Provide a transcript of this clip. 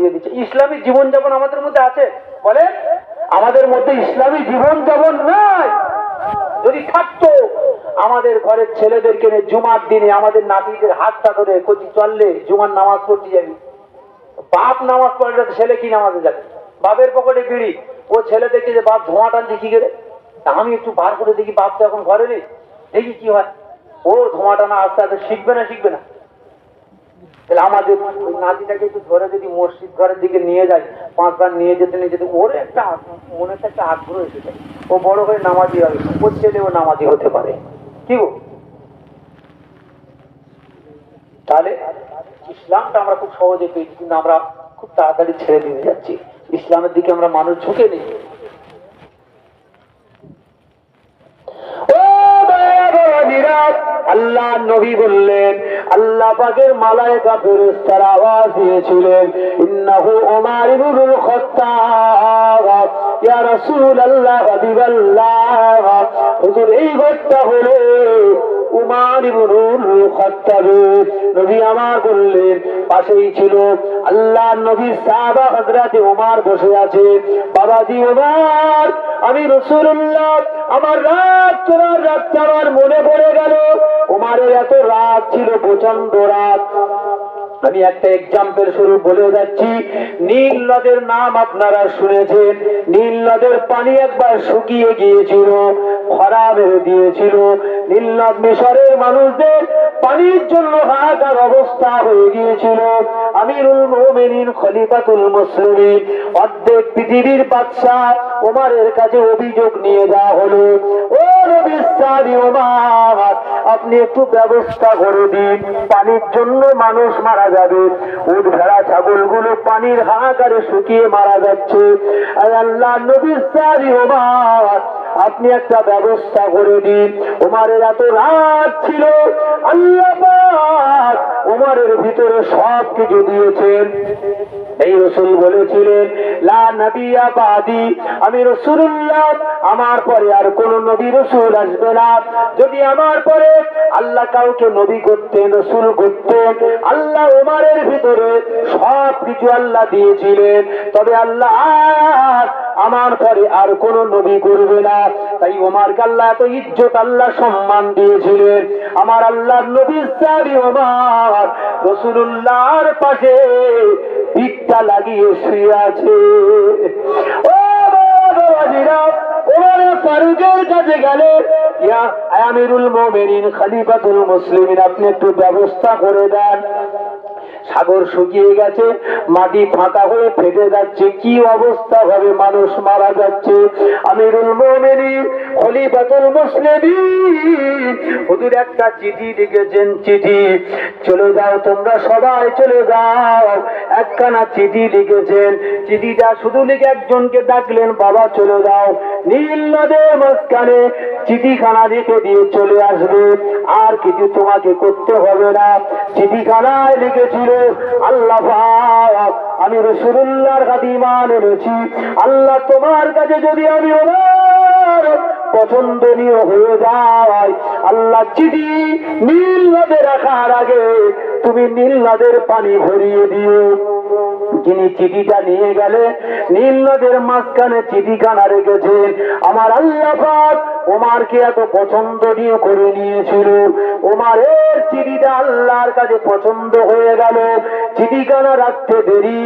করিয়ে দিচ্ছে। ইসলামী জীবনযাপন আমাদের মধ্যে আছে? বলে আমাদের মধ্যে ইসলামী জীবনযাপন নাই। যদি থাকতো আমাদের ঘরের ছেলেদেরকে নিয়ে জুমার দিনে আমাদের নাতিদের হাতটা ধরে কচি চললে জুমার নামাজ পড়তে যাবি। বাপ নামাজ পড়লে ছেলে কি নামাজে যাবে? বাপের পকেটে বিড়ি, ও ছেলে দেখে যে বাপ ধোঁয়া টানছে কি করে, আমি একটু বার করে দেখি, বাপ তো এখন ঘরে নেই, দেখি কি হয়। ও ধোঁয়া টানা আস্তে আস্তে শিখবে না শিখবে না? তাহলে আমাদের ওই নাতিটাকে একটু ধরে যদি মসজিদ ঘরের দিকে নিয়ে যায়, 5 বার নিয়ে যেতে নিয়ে যেতে ওর একটা মনে একটা আগ্রহ এসে যায়, ও বড় হয়ে নামাজি হবে, ওর ছেলেও নামাজি হতে পারে। কি গো? তাহলে ইসলামটা আমরা খুব সহজে পেয়েছি, কিন্তু আমরা খুব তাড়াতাড়ি ছেড়ে দিয়ে যাচ্ছি। ইসলামের দিকে আমরা মানুষ ঝুঁকে নেই। আল্লাহ নবী বললেন, আল্লাহ পাকের মালায়েকা ফেরেশতারা আওয়াজ দিয়েছিলেন, ইন্নাহু উমার ইবনুল খাত্তাব, ইয়া রাসূলুল্লাহ হাবিবাল্লাহ, হুজুর এই ঘরটা হলো উমার ইবনুল খাত্তাব। নবী আমার বললেন, পাশেই ছিল আল্লাহ নবীর সাহাবা হযরত ওমর বসে আছে। বাবাজি ওমর, আমি রাসূলুল্লাহ, আমার রাত তোমার রাতটা আমার মনে পড়ে গেল। ওমরের এত রাত ছিল, প্রচন্ড রাত। আমি একটা এক্সাম্পল শুরু বলে যাচ্ছি। নীল নদের নাম আপনারা শুনেছেন। নীল নদের পানি একবার শুকিয়ে গিয়েছিল, খরা বেড়ে দিয়েছিল। নীল নদ মিশরের মানুষদের পানির জন্য হাহাকার অবস্থা হয়ে গিয়েছিল। আমিরুল মুমিনিন খলিফাতুল মুসলিমিন, অর্ধেক পৃথিবীর বাদশাহ ওমরের কাছে অভিযোগ নিয়ে যাওয়া হলো, ও নবীর সাহাবী ওমর, আপনি একটু ব্যবস্থা করে দিন, পানির জন্য মানুষ মারা যাবে। উট ভেড়া ছাগলগুলো পানির হাহাকারে শুকিয়ে মারা যাচ্ছে। আল্লাহ নবীর সাহাবী ওমর, আপনি একটা ব্যবস্থা করে দিন। ওমরের এত রাত ছিল, আল্লাহ পাক ওমরের ভিতরে সব কিছু দিয়েছেন। এই রাসূল বলেছিলেন, লা নবিয়্যা বাদি, আমি রাসূলুল্লাহ, আমার পরে আর কোন নবী রাসূল আসবে না। যদি আমার পরে আল্লাহ কাউকে নবী করতেন, রাসূল করতেন, আল্লাহ ওমরের ভিতরে সব কিছু আল্লাহ দিয়েছিলেন, তবে আল্লাহ আমার পরে আর কোন নবী করবে না। তাই ওমরকে আল্লাহ এত ইজ্জত, আল্লাহ সম্মান দিয়েছিলেন। আমার আল্লাহর নবীর সাহাবী ওমর রাসূলুল্লাহর পাশে পিঠটা লাগিয়ে শুয়ে আছে। ও বাবাজিরা, ওমর ফারুকের কাছে গেলে, ইয়া আমিরুল মুমিনিন খলিফাতুল মুসলিমিন, আপনি একটু ব্যবস্থা করে দেন। সাগর শুকিয়ে গেছে, মাটি ফাঁকা হয়ে ফেটে যাচ্ছে, কি অবস্থা হবে, মানুষ মারা যাচ্ছে। আমিরুল মুমিনিন খলিফাতুল মুসলিমিন হুজুর একটা চিঠি লিখেছেন, চিঠি, চলে যাও তোমরা সবাই চলে যাও। একখানা চিঠি লিখেছেন, চিঠিটা শুধু লিখে একজনকে ডাকলেন, বাবা চলে যাও, নীল নদের মাঝখানে চিঠিখানা লিখে দিয়ে চলে আসবে, আর কিছু তোমাকে করতে হবে না। চিঠিখানায় লিখেছিল, আল্লাহ পাক, আমি রাসূলুল্লাহর কাছে ঈমান এনেছি, আল্লাহ তোমার কাছে যদি আমি ওমর পছন্দনীয় হয়ে যায়, আল্লাহ চিঠি নীল নদে রাখার আগে তুমি নীল নদের পানি ভরিয়ে দিও। যিনি চিঠিটা নিয়ে গেলে নীল নদের মাঝখানে চিঠিখানা রেখেছেন, আমার আল্লাহ পাক ওমরকে এত পছন্দনীয় করে নিয়েছিল, ওমরের চিঠিটা আল্লাহর কাছে পছন্দ হয়ে গেল। চিঠিখানা রাখতে দেরি